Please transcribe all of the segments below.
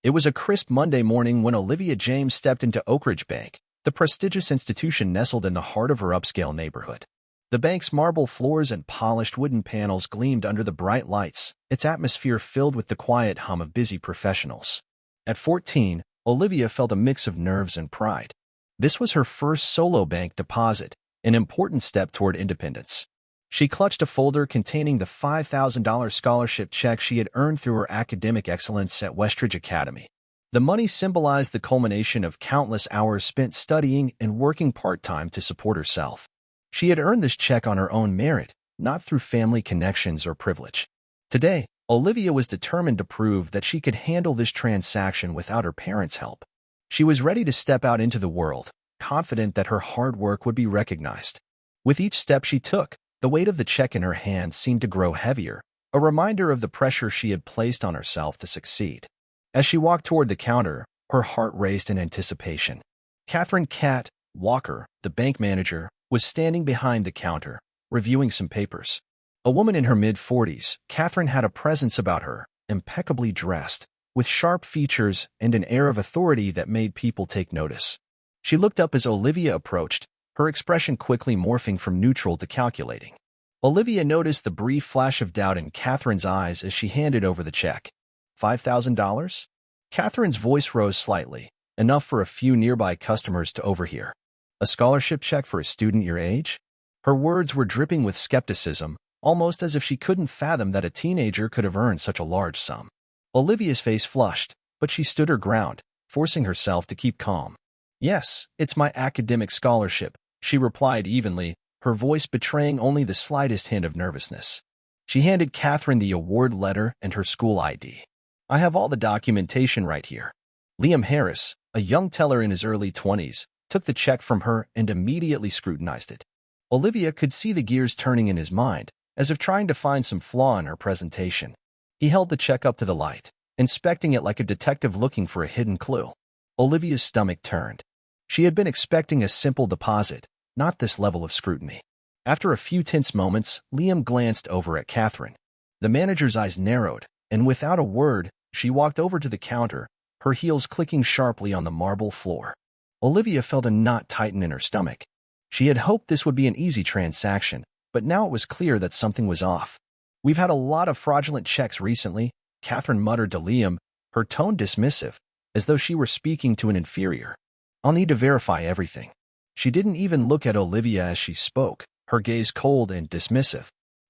It was a crisp Monday morning when Olivia James stepped into Oakridge Bank, the prestigious institution nestled in the heart of her upscale neighborhood. The bank's marble floors and polished wooden panels gleamed under the bright lights, its atmosphere filled with the quiet hum of busy professionals. At 14, Olivia felt a mix of nerves and pride. This was her first solo bank deposit, an important step toward independence. She clutched a folder containing the $5,000 scholarship check she had earned through her academic excellence at Oakridge Academy. The money symbolized the culmination of countless hours spent studying and working part-time to support herself. She had earned this check on her own merit, not through family connections or privilege. Today, Olivia was determined to prove that she could handle this transaction without her parents' help. She was ready to step out into the world, confident that her hard work would be recognized. With each step she took, the weight of the check in her hand seemed to grow heavier, a reminder of the pressure she had placed on herself to succeed. As she walked toward the counter, her heart raced in anticipation. Catherine "Cat" Walker, the bank manager, was standing behind the counter, reviewing some papers. A woman in her mid-40s, Catherine had a presence about her, impeccably dressed, with sharp features and an air of authority that made people take notice. She looked up as Olivia approached, her expression quickly morphing from neutral to calculating. Olivia noticed the brief flash of doubt in Catherine's eyes as she handed over the check. $5,000? Catherine's voice rose slightly, enough for a few nearby customers to overhear. A scholarship check for a student your age? Her words were dripping with skepticism, almost as if she couldn't fathom that a teenager could have earned such a large sum. Olivia's face flushed, but she stood her ground, forcing herself to keep calm. Yes, it's my academic scholarship, she replied evenly, her voice betraying only the slightest hint of nervousness. She handed Catherine the award letter and her school ID. I have all the documentation right here. Liam Harris, a young teller in his early 20s, took the check from her and immediately scrutinized it. Olivia could see the gears turning in his mind, as if trying to find some flaw in her presentation. He held the check up to the light, inspecting it like a detective looking for a hidden clue. Olivia's stomach turned. She had been expecting a simple deposit, not this level of scrutiny. After a few tense moments, Liam glanced over at Catherine. The manager's eyes narrowed, and without a word, she walked over to the counter, her heels clicking sharply on the marble floor. Olivia felt a knot tighten in her stomach. She had hoped this would be an easy transaction, but now it was clear that something was off. We've had a lot of fraudulent checks recently, Catherine muttered to Liam, her tone dismissive, as though she were speaking to an inferior. I'll need to verify everything. She didn't even look at Olivia as she spoke, her gaze cold and dismissive.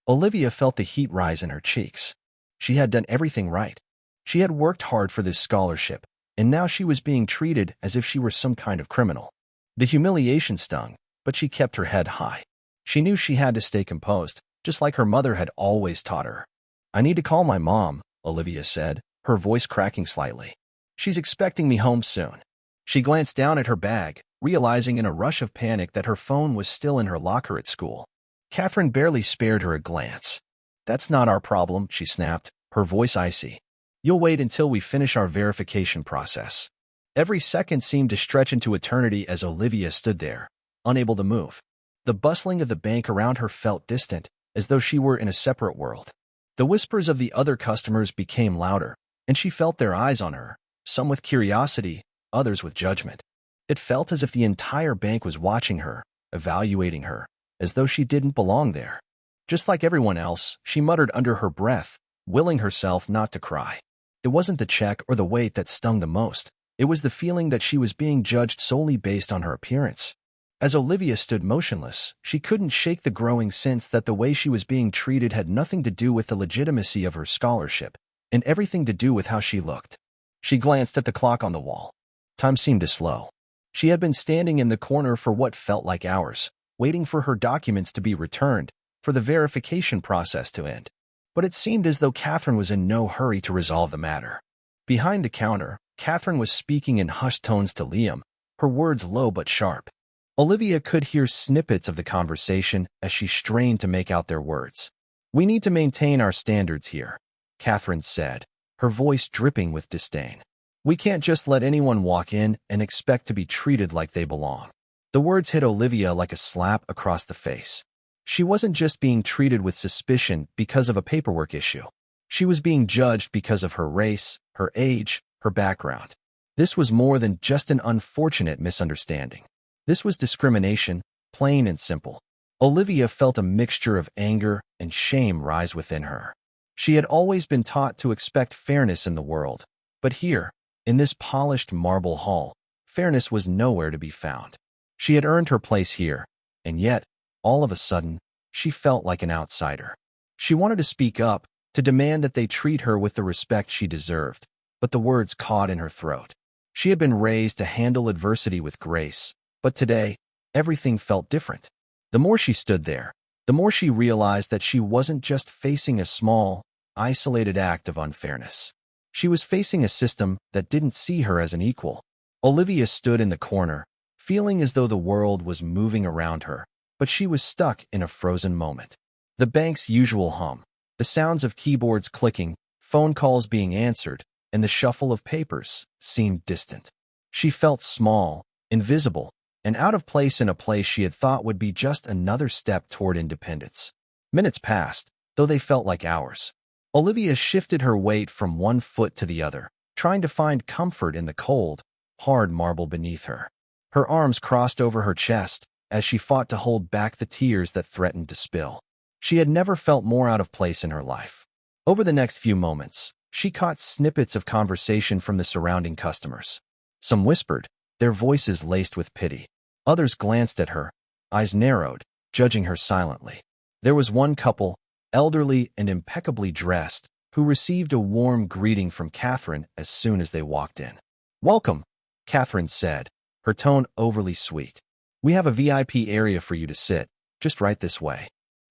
Olivia felt the heat rise in her cheeks. She had done everything right. She had worked hard for this scholarship, and now she was being treated as if she were some kind of criminal. The humiliation stung, but she kept her head high. She knew she had to stay composed, just like her mother had always taught her. I need to call my mom, Olivia said, her voice cracking slightly. She's expecting me home soon. She glanced down at her bag, realizing in a rush of panic that her phone was still in her locker at school. Catherine barely spared her a glance. That's not our problem, she snapped, her voice icy. You'll wait until we finish our verification process. Every second seemed to stretch into eternity as Olivia stood there, unable to move. The bustling of the bank around her felt distant, as though she were in a separate world. The whispers of the other customers became louder, and she felt their eyes on her, some with curiosity, others with judgment. It felt as if the entire bank was watching her, evaluating her, as though she didn't belong there. Just like everyone else, she muttered under her breath, willing herself not to cry. It wasn't the check or the weight that stung the most. It was the feeling that she was being judged solely based on her appearance. As Olivia stood motionless, she couldn't shake the growing sense that the way she was being treated had nothing to do with the legitimacy of her scholarship, and everything to do with how she looked. She glanced at the clock on the wall. Time seemed to slow. She had been standing in the corner for what felt like hours, waiting for her documents to be returned, for the verification process to end. But it seemed as though Catherine was in no hurry to resolve the matter. Behind the counter, Catherine was speaking in hushed tones to Liam, her words low but sharp. Olivia could hear snippets of the conversation as she strained to make out their words. We need to maintain our standards here, Catherine said, her voice dripping with disdain. We can't just let anyone walk in and expect to be treated like they belong. The words hit Olivia like a slap across the face. She wasn't just being treated with suspicion because of a paperwork issue. She was being judged because of her race, her age, her background. This was more than just an unfortunate misunderstanding. This was discrimination, plain and simple. Olivia felt a mixture of anger and shame rise within her. She had always been taught to expect fairness in the world, but here, in this polished marble hall, fairness was nowhere to be found. She had earned her place here, and yet, all of a sudden, she felt like an outsider. She wanted to speak up, to demand that they treat her with the respect she deserved, but the words caught in her throat. She had been raised to handle adversity with grace, but today, everything felt different. The more she stood there, the more she realized that she wasn't just facing a small, isolated act of unfairness. She was facing a system that didn't see her as an equal. Olivia stood in the corner, feeling as though the world was moving around her, but she was stuck in a frozen moment. The bank's usual hum, the sounds of keyboards clicking, phone calls being answered, and the shuffle of papers seemed distant. She felt small, invisible, and out of place in a place she had thought would be just another step toward independence. Minutes passed, though they felt like hours. Olivia shifted her weight from one foot to the other, trying to find comfort in the cold, hard marble beneath her. Her arms crossed over her chest as she fought to hold back the tears that threatened to spill. She had never felt more out of place in her life. Over the next few moments, she caught snippets of conversation from the surrounding customers. Some whispered, their voices laced with pity. Others glanced at her, eyes narrowed, judging her silently. There was one couple, elderly and impeccably dressed, who received a warm greeting from Catherine as soon as they walked in. "Welcome," Catherine said, her tone overly sweet. "We have a VIP area for you to sit, just right this way."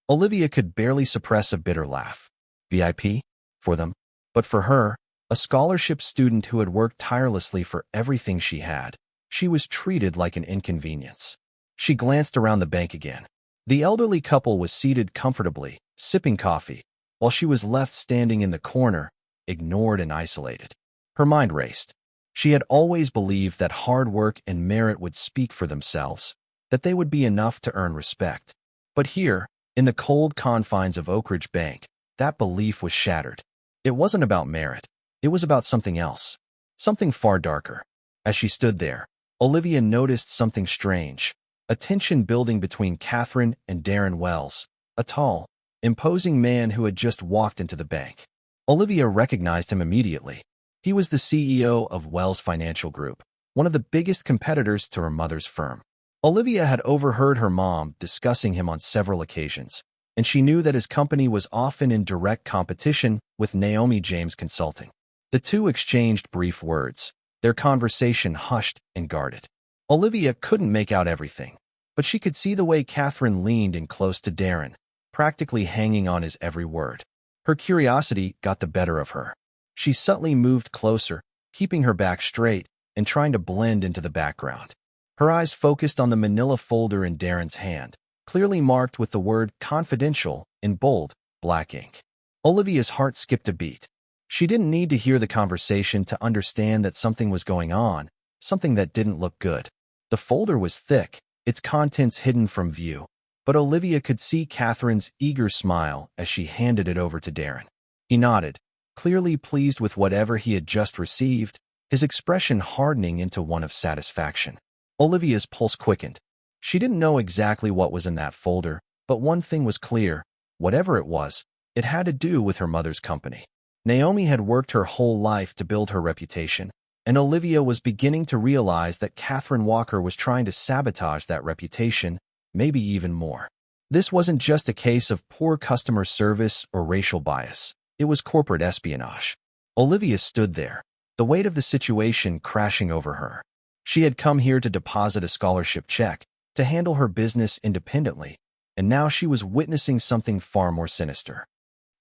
Olivia could barely suppress a bitter laugh. VIP? For them? But for her, a scholarship student who had worked tirelessly for everything she had, she was treated like an inconvenience. She glanced around the bank again. The elderly couple was seated comfortably, sipping coffee, while she was left standing in the corner, ignored and isolated. Her mind raced. She had always believed that hard work and merit would speak for themselves, that they would be enough to earn respect. But here, in the cold confines of Oakridge Bank, that belief was shattered. It wasn't about merit. It was about something else, something far darker. As she stood there, Olivia noticed something strange, a tension building between Catherine and Darren Wells, a tall, imposing man who had just walked into the bank. Olivia recognized him immediately. He was the CEO of Wells Financial Group, one of the biggest competitors to her mother's firm. Olivia had overheard her mom discussing him on several occasions, and she knew that his company was often in direct competition with Naomi James Consulting. The two exchanged brief words, their conversation hushed and guarded. Olivia couldn't make out everything, but she could see the way Catherine leaned in close to Darren, practically hanging on his every word. Her curiosity got the better of her. She subtly moved closer, keeping her back straight and trying to blend into the background. Her eyes focused on the manila folder in Darren's hand, clearly marked with the word confidential in bold, black ink. Olivia's heart skipped a beat. She didn't need to hear the conversation to understand that something was going on, something that didn't look good. The folder was thick, its contents hidden from view, but Olivia could see Catherine's eager smile as she handed it over to Darren. He nodded, clearly pleased with whatever he had just received, his expression hardening into one of satisfaction. Olivia's pulse quickened. She didn't know exactly what was in that folder, but one thing was clear. Whatever it was, it had to do with her mother's company. Naomi had worked her whole life to build her reputation, and Olivia was beginning to realize that Catherine Walker was trying to sabotage that reputation, maybe even more. This wasn't just a case of poor customer service or racial bias. It was corporate espionage. Olivia stood there, the weight of the situation crashing over her. She had come here to deposit a scholarship check, to handle her business independently, and now she was witnessing something far more sinister.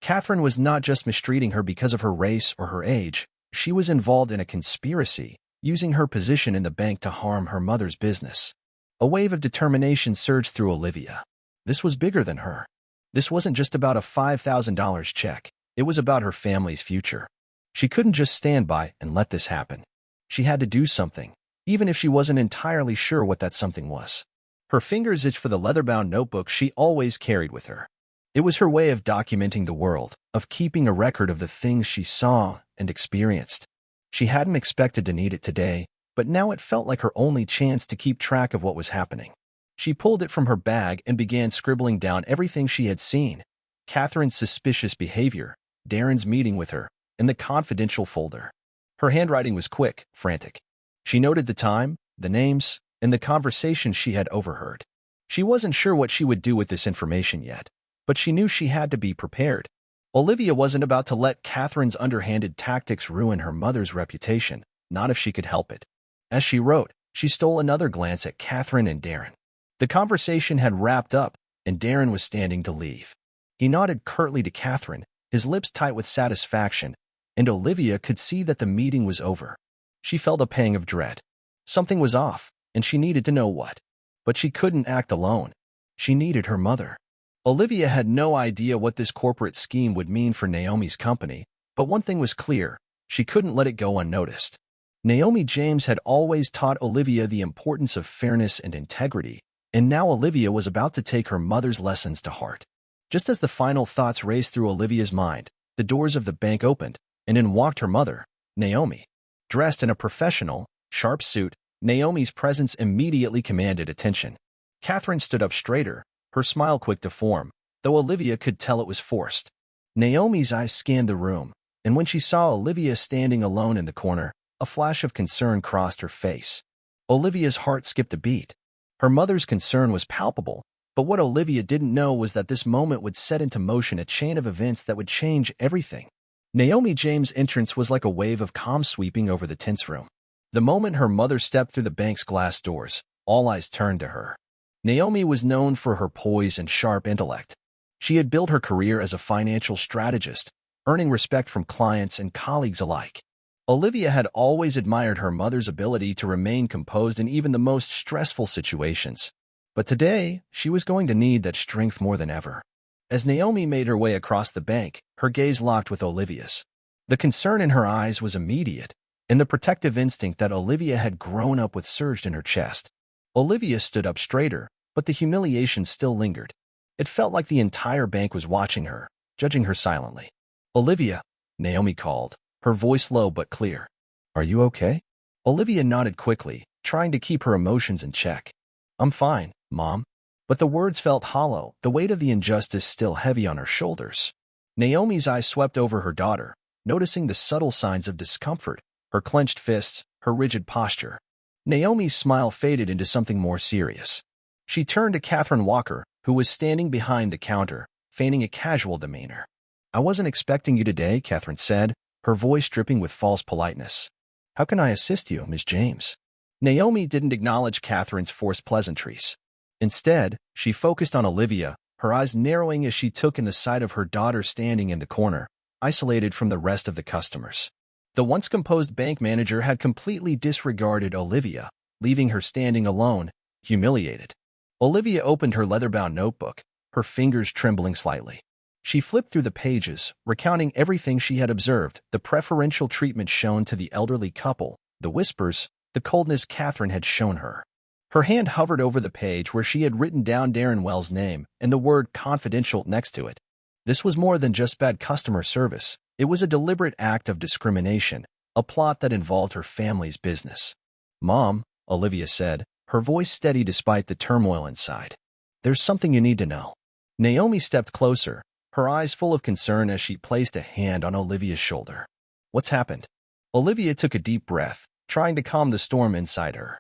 Catherine was not just mistreating her because of her race or her age. She was involved in a conspiracy, using her position in the bank to harm her mother's business. A wave of determination surged through Olivia. This was bigger than her. This wasn't just about a $5,000 check. It was about her family's future. She couldn't just stand by and let this happen. She had to do something, even if she wasn't entirely sure what that something was. Her fingers itched for the leather-bound notebook she always carried with her. It was her way of documenting the world, of keeping a record of the things she saw and experienced. She hadn't expected to need it today, but now it felt like her only chance to keep track of what was happening. She pulled it from her bag and began scribbling down everything she had seen: Catherine's suspicious behavior, Darren's meeting with her, and the confidential folder. Her handwriting was quick, frantic. She noted the time, the names, and the conversations she had overheard. She wasn't sure what she would do with this information yet, but she knew she had to be prepared. Olivia wasn't about to let Catherine's underhanded tactics ruin her mother's reputation, not if she could help it. As she wrote, she stole another glance at Catherine and Darren. The conversation had wrapped up, and Darren was standing to leave. He nodded curtly to Catherine, his lips tight with satisfaction, and Olivia could see that the meeting was over. She felt a pang of dread. Something was off, and she needed to know what. But she couldn't act alone. She needed her mother. Olivia had no idea what this corporate scheme would mean for Naomi's company, but one thing was clear: she couldn't let it go unnoticed. Naomi James had always taught Olivia the importance of fairness and integrity, and now Olivia was about to take her mother's lessons to heart. Just as the final thoughts raced through Olivia's mind, the doors of the bank opened, and in walked her mother, Naomi. Dressed in a professional, sharp suit, Naomi's presence immediately commanded attention. Catherine stood up straighter, her smile quick to form, though Olivia could tell it was forced. Naomi's eyes scanned the room, and when she saw Olivia standing alone in the corner, a flash of concern crossed her face. Olivia's heart skipped a beat. Her mother's concern was palpable, but what Olivia didn't know was that this moment would set into motion a chain of events that would change everything. Naomi James' entrance was like a wave of calm sweeping over the tense room. The moment her mother stepped through the bank's glass doors, all eyes turned to her. Naomi was known for her poise and sharp intellect. She had built her career as a financial strategist, earning respect from clients and colleagues alike. Olivia had always admired her mother's ability to remain composed in even the most stressful situations. But today, she was going to need that strength more than ever. As Naomi made her way across the bank, her gaze locked with Olivia's. The concern in her eyes was immediate, and the protective instinct that Olivia had grown up with surged in her chest. Olivia stood up straighter, but the humiliation still lingered. It felt like the entire bank was watching her, judging her silently. "Olivia," Naomi called, her voice low but clear. "Are you okay?" Olivia nodded quickly, trying to keep her emotions in check. "I'm fine, Mom." But the words felt hollow, the weight of the injustice still heavy on her shoulders. Naomi's eyes swept over her daughter, noticing the subtle signs of discomfort: her clenched fists, her rigid posture. Naomi's smile faded into something more serious. She turned to Catherine Walker, who was standing behind the counter, feigning a casual demeanor. "I wasn't expecting you today," Catherine said, her voice dripping with false politeness. "How can I assist you, Miss James?" Naomi didn't acknowledge Catherine's forced pleasantries. Instead, she focused on Olivia, her eyes narrowing as she took in the sight of her daughter standing in the corner, isolated from the rest of the customers. The once composed bank manager had completely disregarded Olivia, leaving her standing alone, humiliated. Olivia opened her leather-bound notebook, her fingers trembling slightly. She flipped through the pages, recounting everything she had observed: the preferential treatment shown to the elderly couple, the whispers, the coldness Catherine had shown her. Her hand hovered over the page where she had written down Darren Wells' name and the word confidential next to it. This was more than just bad customer service. It was a deliberate act of discrimination, a plot that involved her family's business. "Mom," Olivia said, her voice steady despite the turmoil inside. "There's something you need to know." Naomi stepped closer, her eyes full of concern as she placed a hand on Olivia's shoulder. "What's happened?" Olivia took a deep breath, trying to calm the storm inside her.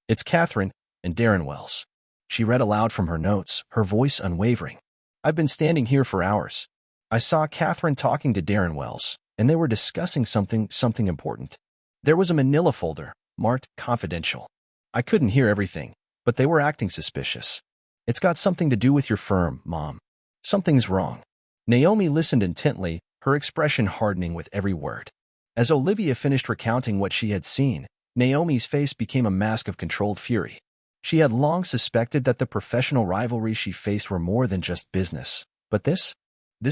"It's Catherine and Darren Wells." She read aloud from her notes, her voice unwavering. "I've been standing here for hours. I saw Catherine talking to Darren Wells, and they were discussing something important. There was a manila folder, marked confidential. I couldn't hear everything, but they were acting suspicious. It's got something to do with your firm, Mom. Something's wrong." Naomi listened intently, her expression hardening with every word. As Olivia finished recounting what she had seen, Naomi's face became a mask of controlled fury. She had long suspected that the professional rivalries she faced were more than just business. But this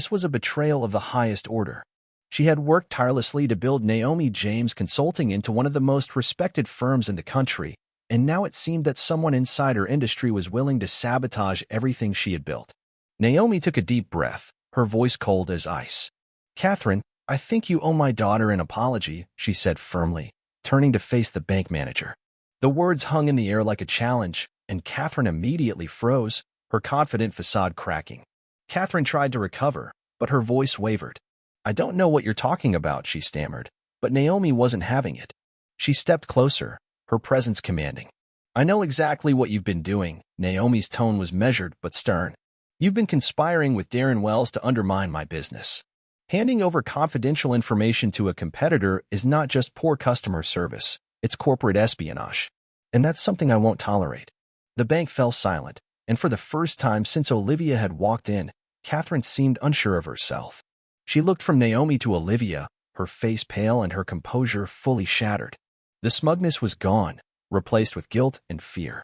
was a betrayal of the highest order. She had worked tirelessly to build Naomi James Consulting into one of the most respected firms in the country, and now it seemed that someone inside her industry was willing to sabotage everything she had built. Naomi took a deep breath, her voice cold as ice. "Catherine, I think you owe my daughter an apology, she said firmly, turning to face the bank manager. The words hung in the air like a challenge, and Catherine immediately froze, her confident facade cracking. Catherine tried to recover, but her voice wavered. I don't know what you're talking about, she stammered, but Naomi wasn't having it. She stepped closer, her presence commanding. I know exactly what you've been doing. Naomi's tone was measured but stern. You've been conspiring with Darren Wells to undermine my business. Handing over confidential information to a competitor is not just poor customer service, it's corporate espionage. And that's something I won't tolerate. The bank fell silent, and for the first time since Olivia had walked in, Catherine seemed unsure of herself. She looked from Naomi to Olivia, her face pale and her composure fully shattered. The smugness was gone, replaced with guilt and fear.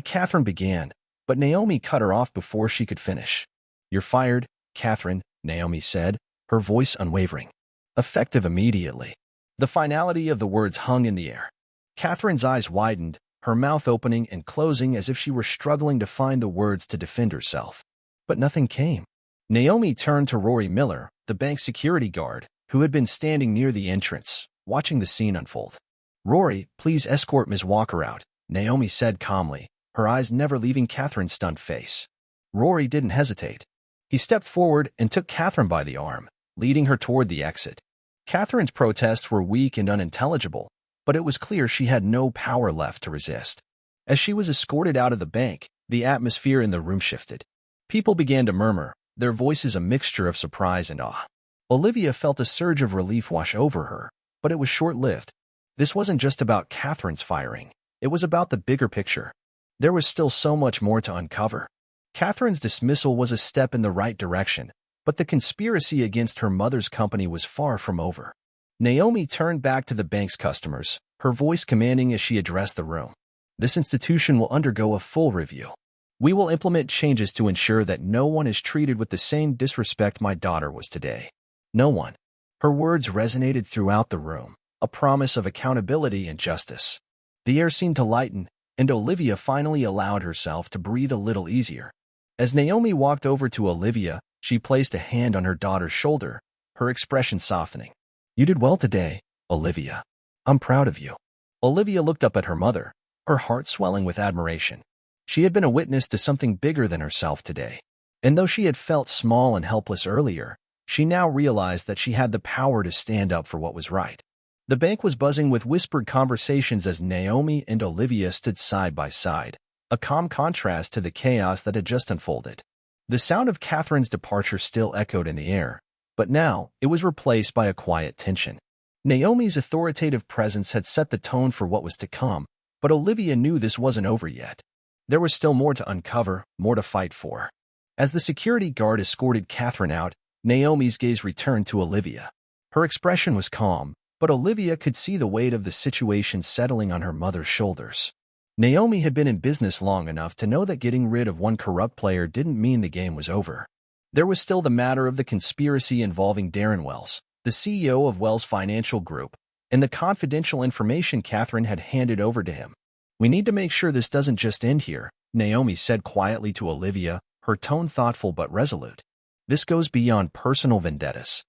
Catherine began, but Naomi cut her off before she could finish. You're fired, Catherine, Naomi said, her voice unwavering. Effective immediately. The finality of the words hung in the air. Catherine's eyes widened, her mouth opening and closing as if she were struggling to find the words to defend herself. But nothing came. Naomi turned to Rory Miller, the bank security guard, who had been standing near the entrance, watching the scene unfold. Rory, please escort Ms. Walker out, Naomi said calmly, her eyes never leaving Catherine's stunned face. Rory didn't hesitate. He stepped forward and took Catherine by the arm, leading her toward the exit. Catherine's protests were weak and unintelligible, but it was clear she had no power left to resist. As she was escorted out of the bank, the atmosphere in the room shifted. People began to murmur, their voices a mixture of surprise and awe. Olivia felt a surge of relief wash over her, but it was short-lived. This wasn't just about Catherine's firing. It was about the bigger picture. There was still so much more to uncover. Catherine's dismissal was a step in the right direction, but the conspiracy against her mother's company was far from over. Naomi turned back to the bank's customers, her voice commanding as she addressed the room. This institution will undergo a full review. We will implement changes to ensure that no one is treated with the same disrespect my daughter was today. No one. Her words resonated throughout the room, a promise of accountability and justice. The air seemed to lighten, and Olivia finally allowed herself to breathe a little easier. As Naomi walked over to Olivia, she placed a hand on her daughter's shoulder, her expression softening. You did well today, Olivia. I'm proud of you. Olivia looked up at her mother, her heart swelling with admiration. She had been a witness to something bigger than herself today. And though she had felt small and helpless earlier, she now realized that she had the power to stand up for what was right. The bank was buzzing with whispered conversations as Naomi and Olivia stood side by side, a calm contrast to the chaos that had just unfolded. The sound of Catherine's departure still echoed in the air, but now it was replaced by a quiet tension. Naomi's authoritative presence had set the tone for what was to come, but Olivia knew this wasn't over yet. There was still more to uncover, more to fight for. As the security guard escorted Catherine out, Naomi's gaze returned to Olivia. Her expression was calm, but Olivia could see the weight of the situation settling on her mother's shoulders. Naomi had been in business long enough to know that getting rid of one corrupt player didn't mean the game was over. There was still the matter of the conspiracy involving Darren Wells, the CEO of Wells Financial Group, and the confidential information Catherine had handed over to him. We need to make sure this doesn't just end here, Naomi said quietly to Olivia, her tone thoughtful but resolute. This goes beyond personal vendettas.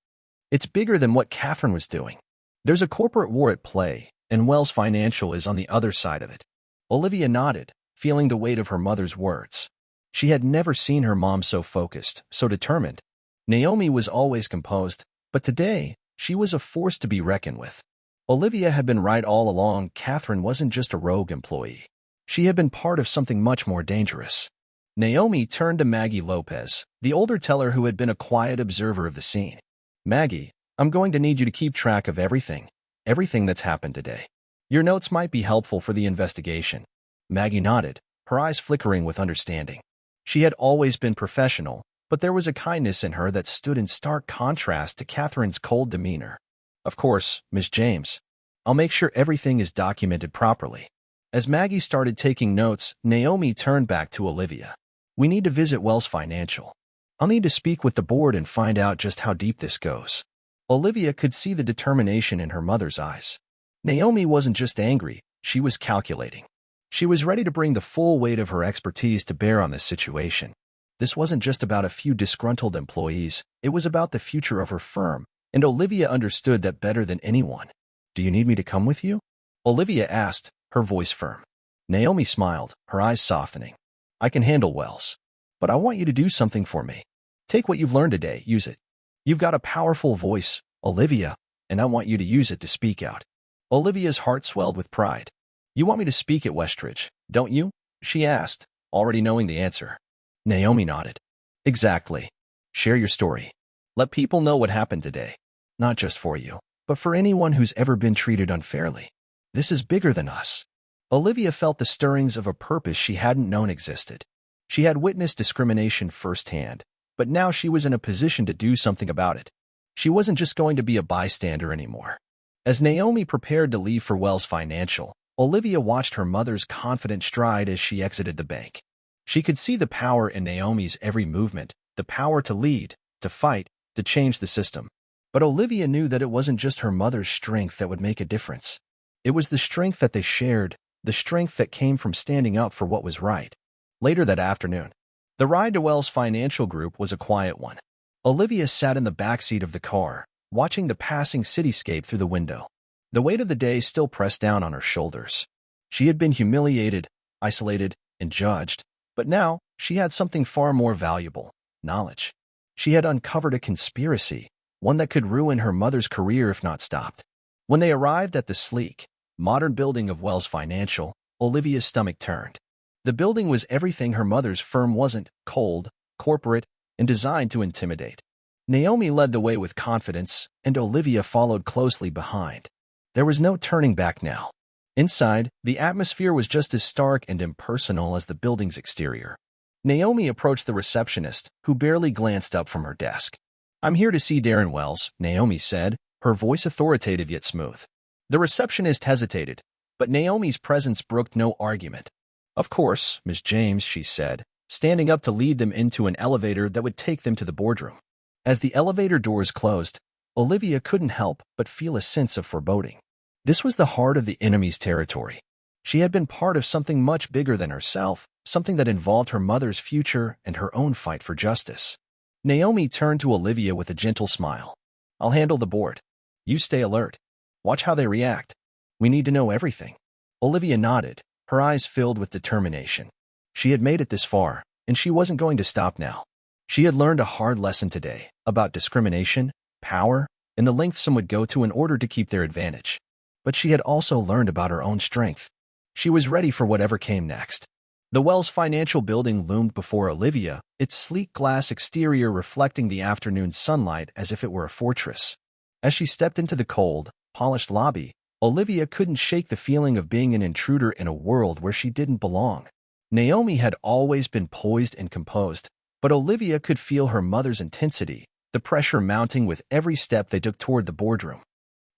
It's bigger than what Catherine was doing. There's a corporate war at play, and Wells Financial is on the other side of it. Olivia nodded, feeling the weight of her mother's words. She had never seen her mom so focused, so determined. Naomi was always composed, but today, she was a force to be reckoned with. Olivia had been right all along. Catherine wasn't just a rogue employee. She had been part of something much more dangerous. Naomi turned to Maggie Lopez, the older teller who had been a quiet observer of the scene. Maggie, I'm going to need you to keep track of everything that's happened today. Your notes might be helpful for the investigation. Maggie nodded, her eyes flickering with understanding. She had always been professional, but there was a kindness in her that stood in stark contrast to Catherine's cold demeanor. Of course, Ms. James. I'll make sure everything is documented properly. As Maggie started taking notes, Naomi turned back to Olivia. We need to visit Wells Financial. I'll need to speak with the board and find out just how deep this goes. Olivia could see the determination in her mother's eyes. Naomi wasn't just angry, she was calculating. She was ready to bring the full weight of her expertise to bear on this situation. This wasn't just about a few disgruntled employees, it was about the future of her firm, and Olivia understood that better than anyone. "Do you need me to come with you?" Olivia asked, her voice firm. Naomi smiled, her eyes softening. "I can handle Wells. But I want you to do something for me. Take what you've learned today, use it. You've got a powerful voice, Olivia, and I want you to use it to speak out." Olivia's heart swelled with pride. "You want me to speak at Westridge, don't you?" she asked, already knowing the answer. Naomi nodded. "Exactly. Share your story. Let people know what happened today. Not just for you, but for anyone who's ever been treated unfairly. This is bigger than us." Olivia felt the stirrings of a purpose she hadn't known existed. She had witnessed discrimination firsthand, but now she was in a position to do something about it. She wasn't just going to be a bystander anymore. As Naomi prepared to leave for Wells Financial, Olivia watched her mother's confident stride as she exited the bank. She could see the power in Naomi's every movement, the power to lead, to fight, to change the system. But Olivia knew that it wasn't just her mother's strength that would make a difference. It was the strength that they shared, the strength that came from standing up for what was right. Later that afternoon, the ride to Wells Financial Group was a quiet one. Olivia sat in the backseat of the car, watching the passing cityscape through the window. The weight of the day still pressed down on her shoulders. She had been humiliated, isolated, and judged, but now she had something far more valuable: knowledge. She had uncovered a conspiracy, one that could ruin her mother's career if not stopped. When they arrived at the sleek, modern building of Wells Financial, Olivia's stomach turned. The building was everything her mother's firm wasn't: cold, corporate, and designed to intimidate. Naomi led the way with confidence, and Olivia followed closely behind. There was no turning back now. Inside, the atmosphere was just as stark and impersonal as the building's exterior. Naomi approached the receptionist, who barely glanced up from her desk. "I'm here to see Darren Wells," Naomi said, her voice authoritative yet smooth. The receptionist hesitated, but Naomi's presence brooked no argument. "Of course, Miss James," she said, standing up to lead them into an elevator that would take them to the boardroom. As the elevator doors closed, Olivia couldn't help but feel a sense of foreboding. This was the heart of the enemy's territory. She had been part of something much bigger than herself, something that involved her mother's future and her own fight for justice. Naomi turned to Olivia with a gentle smile. "I'll handle the board. You stay alert. Watch how they react. We need to know everything." Olivia nodded, her eyes filled with determination. She had made it this far, and she wasn't going to stop now. She had learned a hard lesson today about discrimination, power, and the lengths some would go to in order to keep their advantage. But she had also learned about her own strength. She was ready for whatever came next. The Wells Financial building loomed before Olivia, its sleek glass exterior reflecting the afternoon sunlight as if it were a fortress. As she stepped into the cold, polished lobby, Olivia couldn't shake the feeling of being an intruder in a world where she didn't belong. Naomi had always been poised and composed, but Olivia could feel her mother's intensity, the pressure mounting with every step they took toward the boardroom.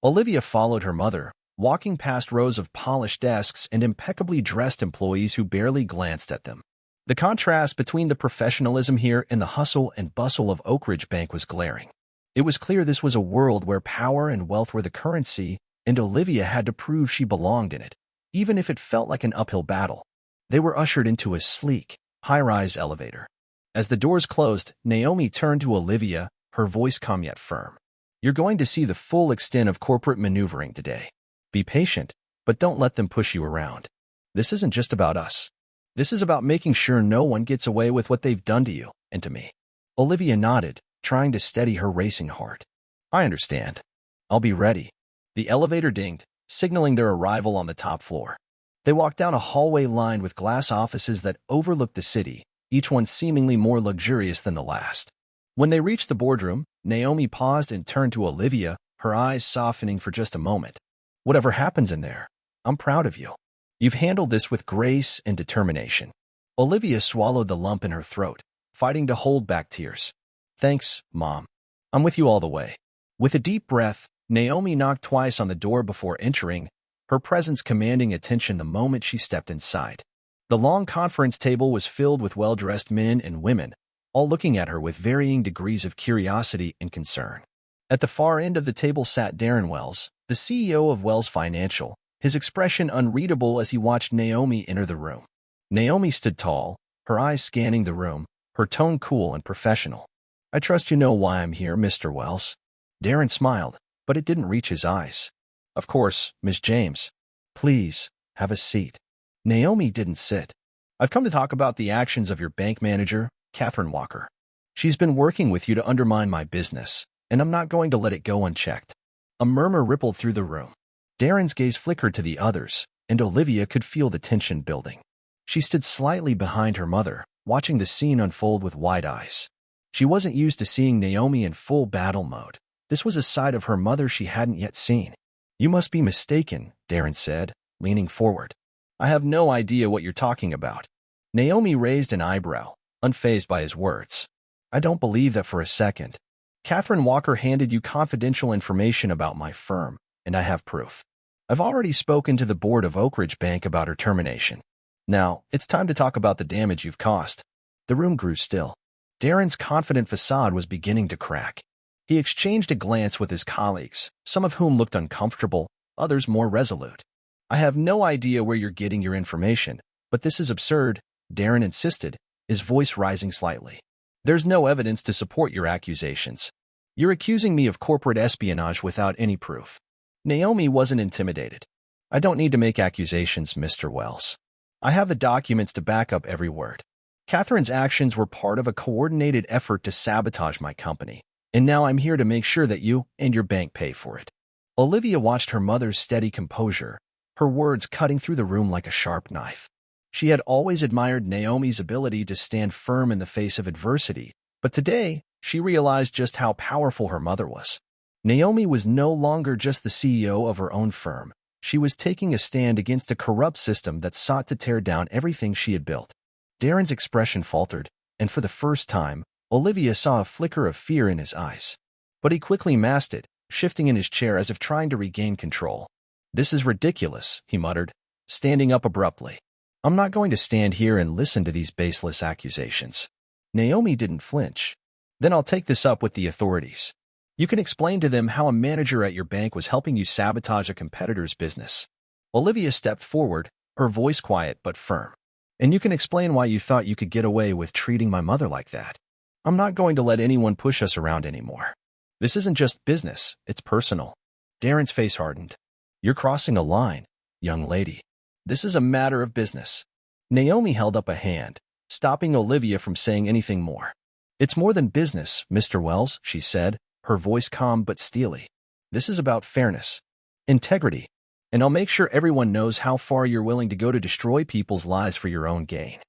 Olivia followed her mother, walking past rows of polished desks and impeccably dressed employees who barely glanced at them. The contrast between the professionalism here and the hustle and bustle of Oakridge Bank was glaring. It was clear this was a world where power and wealth were the currency, and Olivia had to prove she belonged in it, even if it felt like an uphill battle. They were ushered into a sleek, high-rise elevator. As the doors closed, Naomi turned to Olivia, her voice calm yet firm. "You're going to see the full extent of corporate maneuvering today. Be patient, but don't let them push you around. This isn't just about us. This is about making sure no one gets away with what they've done to you and to me." Olivia nodded, trying to steady her racing heart. "I understand. I'll be ready." The elevator dinged, signaling their arrival on the top floor. They walked down a hallway lined with glass offices that overlooked the city, each one seemingly more luxurious than the last. When they reached the boardroom, Naomi paused and turned to Olivia, her eyes softening for just a moment. "Whatever happens in there, I'm proud of you. You've handled this with grace and determination." Olivia swallowed the lump in her throat, fighting to hold back tears. "Thanks, Mom. I'm with you all the way." With a deep breath, Naomi knocked twice on the door before entering, her presence commanding attention the moment she stepped inside. The long conference table was filled with well-dressed men and women, all looking at her with varying degrees of curiosity and concern. At the far end of the table sat Darren Wells, the CEO of Wells Financial, his expression unreadable as he watched Naomi enter the room. Naomi stood tall, her eyes scanning the room, her tone cool and professional. "I trust you know why I'm here, Mr. Wells." Darren smiled, but it didn't reach his eyes. Of course, Miss James. Please, have a seat. Naomi didn't sit. I've come to talk about the actions of your bank manager, Catherine Walker. She's been working with you to undermine my business, and I'm not going to let it go unchecked. A murmur rippled through the room. Darren's gaze flickered to the others, and Olivia could feel the tension building. She stood slightly behind her mother, watching the scene unfold with wide eyes. She wasn't used to seeing Naomi in full battle mode. This was a side of her mother she hadn't yet seen. You must be mistaken, Darren said, leaning forward. I have no idea what you're talking about. Naomi raised an eyebrow, unfazed by his words. I don't believe that for a second. Catherine Walker handed you confidential information about my firm, and I have proof. I've already spoken to the board of Oakridge Bank about her termination. Now, it's time to talk about the damage you've caused. The room grew still. Darren's confident facade was beginning to crack. He exchanged a glance with his colleagues, some of whom looked uncomfortable, others more resolute. I have no idea where you're getting your information, but this is absurd, Darren insisted, his voice rising slightly. There's no evidence to support your accusations. You're accusing me of corporate espionage without any proof. Naomi wasn't intimidated. I don't need to make accusations, Mr. Wells. I have the documents to back up every word. Catherine's actions were part of a coordinated effort to sabotage my company, and now I'm here to make sure that you and your bank pay for it. Olivia watched her mother's steady composure, her words cutting through the room like a sharp knife. She had always admired Naomi's ability to stand firm in the face of adversity, but today she realized just how powerful her mother was. Naomi was no longer just the CEO of her own firm. She was taking a stand against a corrupt system that sought to tear down everything she had built. Darren's expression faltered, and for the first time, Olivia saw a flicker of fear in his eyes. But he quickly masked it, shifting in his chair as if trying to regain control. This is ridiculous, he muttered, standing up abruptly. I'm not going to stand here and listen to these baseless accusations. Naomi didn't flinch. Then I'll take this up with the authorities. You can explain to them how a manager at your bank was helping you sabotage a competitor's business. Olivia stepped forward, her voice quiet but firm. And you can explain why you thought you could get away with treating my mother like that. I'm not going to let anyone push us around anymore. This isn't just business, it's personal. Darren's face hardened. You're crossing a line, young lady. This is a matter of business. Naomi held up a hand, stopping Olivia from saying anything more. It's more than business, Mr. Wells, she said, her voice calm but steely. This is about fairness, integrity, and I'll make sure everyone knows how far you're willing to go to destroy people's lives for your own gain.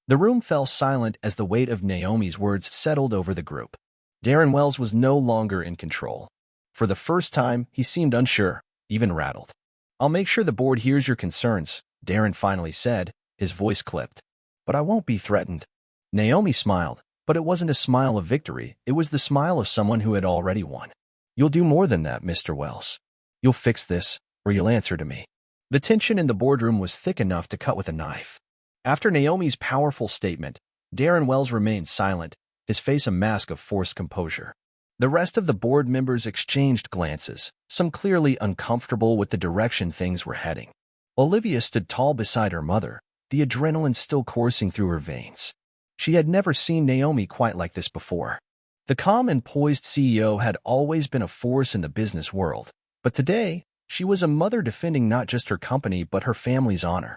The room fell silent as the weight of Naomi's words settled over the group. Darren Wells was no longer in control. For the first time, he seemed unsure, even rattled. I'll make sure the board hears your concerns, Darren finally said, his voice clipped. But I won't be threatened. Naomi smiled, but it wasn't a smile of victory, it was the smile of someone who had already won. You'll do more than that, Mr. Wells. You'll fix this, or you'll answer to me. The tension in the boardroom was thick enough to cut with a knife. After Naomi's powerful statement, Darren Wells remained silent, his face a mask of forced composure. The rest of the board members exchanged glances, some clearly uncomfortable with the direction things were heading. Olivia stood tall beside her mother, the adrenaline still coursing through her veins. She had never seen Naomi quite like this before. The calm and poised CEO had always been a force in the business world, but today, she was a mother defending not just her company but her family's honor.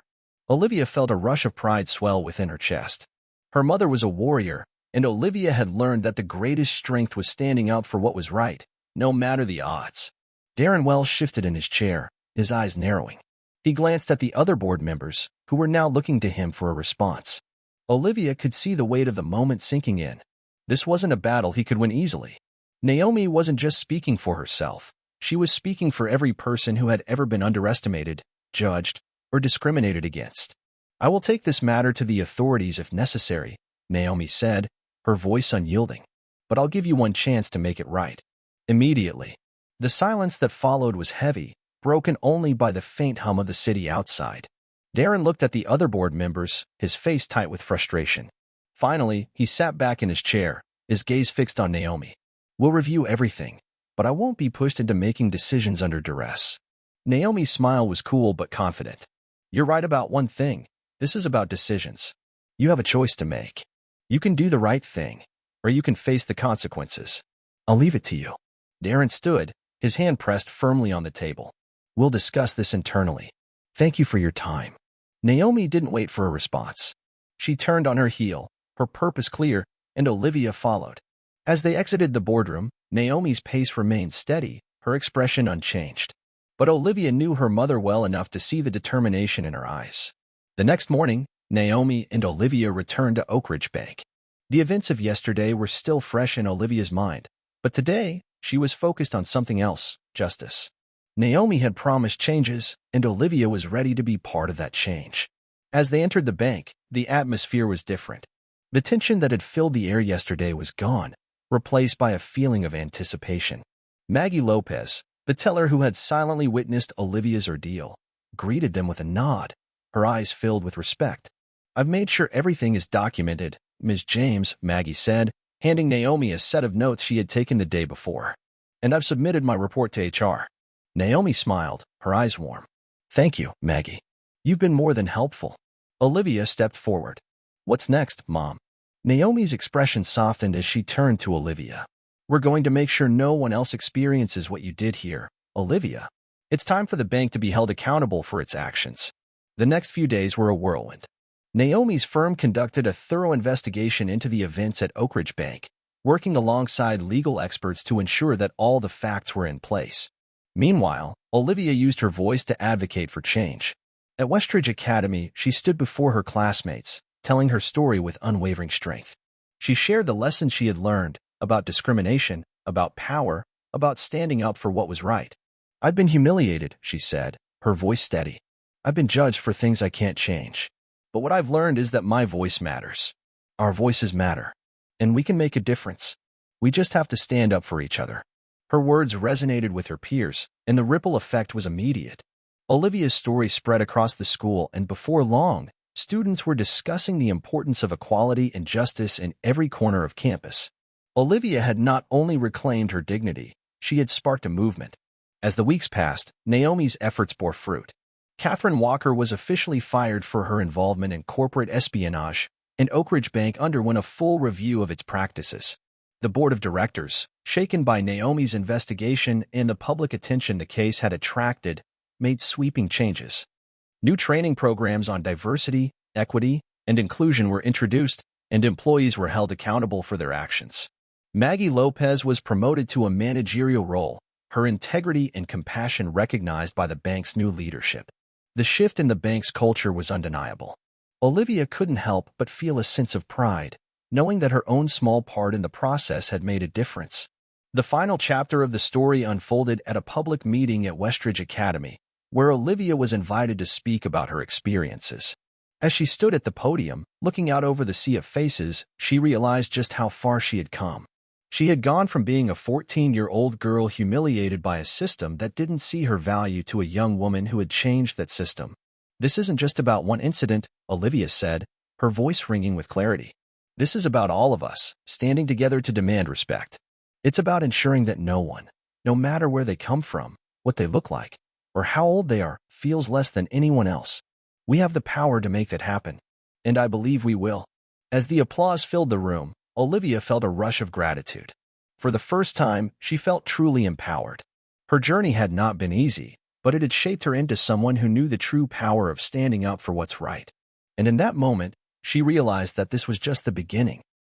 Olivia felt a rush of pride swell within her chest. Her mother was a warrior, and Olivia had learned that the greatest strength was standing up for what was right, no matter the odds. Darren Wells shifted in his chair, his eyes narrowing. He glanced at the other board members, who were now looking to him for a response. Olivia could see the weight of the moment sinking in. This wasn't a battle he could win easily. Naomi wasn't just speaking for herself. She was speaking for every person who had ever been underestimated, judged, or discriminated against. I will take this matter to the authorities if necessary, Naomi said, her voice unyielding. But I'll give you one chance to make it right. Immediately. The silence that followed was heavy, broken only by the faint hum of the city outside. Darren looked at the other board members, his face tight with frustration. Finally, he sat back in his chair, his gaze fixed on Naomi. We'll review everything, but I won't be pushed into making decisions under duress. Naomi's smile was cool but confident. You're right about one thing. This is about decisions. You have a choice to make. You can do the right thing, or you can face the consequences. I'll leave it to you. Darren stood, his hand pressed firmly on the table. We'll discuss this internally. Thank you for your time. Naomi didn't wait for a response. She turned on her heel, her purpose clear, and Olivia followed. As they exited the boardroom, Naomi's pace remained steady, her expression unchanged. But Olivia knew her mother well enough to see the determination in her eyes. The next morning, Naomi and Olivia returned to Oakridge Bank. The events of yesterday were still fresh in Olivia's mind, but today she was focused on something else: justice. Naomi had promised changes, and Olivia was ready to be part of that change. As they entered the bank, the atmosphere was different. The tension that had filled the air yesterday was gone, replaced by a feeling of anticipation. Maggie Lopez, the teller who had silently witnessed Olivia's ordeal, greeted them with a nod, her eyes filled with respect. I've made sure everything is documented, Ms. James, Maggie said, handing Naomi a set of notes she had taken the day before. And I've submitted my report to HR. Naomi smiled, her eyes warm. Thank you, Maggie. You've been more than helpful. Olivia stepped forward. What's next, Mom? Naomi's expression softened as she turned to Olivia. We're going to make sure no one else experiences what you did here, Olivia. It's time for the bank to be held accountable for its actions. The next few days were a whirlwind. Naomi's firm conducted a thorough investigation into the events at Oakridge Bank, working alongside legal experts to ensure that all the facts were in place. Meanwhile, Olivia used her voice to advocate for change. At Westridge Academy, she stood before her classmates, telling her story with unwavering strength. She shared the lessons she had learned about discrimination, about power, about standing up for what was right. I've been humiliated, she said, her voice steady. I've been judged for things I can't change. But what I've learned is that my voice matters. Our voices matter. And we can make a difference. We just have to stand up for each other. Her words resonated with her peers, and the ripple effect was immediate. Olivia's story spread across the school, and before long, students were discussing the importance of equality and justice in every corner of campus. Olivia had not only reclaimed her dignity, she had sparked a movement. As the weeks passed, Naomi's efforts bore fruit. Catherine Walker was officially fired for her involvement in corporate espionage, and Oakridge Bank underwent a full review of its practices. The board of directors, shaken by Naomi's investigation and the public attention the case had attracted, made sweeping changes. New training programs on diversity, equity, and inclusion were introduced, and employees were held accountable for their actions. Maggie Lopez was promoted to a managerial role, her integrity and compassion recognized by the bank's new leadership. The shift in the bank's culture was undeniable. Olivia couldn't help but feel a sense of pride, knowing that her own small part in the process had made a difference. The final chapter of the story unfolded at a public meeting at Westridge Academy, where Olivia was invited to speak about her experiences. As she stood at the podium, looking out over the sea of faces, she realized just how far she had come. She had gone from being a 14-year-old girl humiliated by a system that didn't see her value to a young woman who had changed that system. This isn't just about one incident, Olivia said, her voice ringing with clarity. This is about all of us, standing together to demand respect. It's about ensuring that no one, no matter where they come from, what they look like, or how old they are, feels less than anyone else. We have the power to make that happen. And I believe we will. As the applause filled the room, Olivia felt a rush of gratitude. For the first time, she felt truly empowered. Her journey had not been easy, but it had shaped her into someone who knew the true power of standing up for what's right. And in that moment, she realized that this was just the beginning.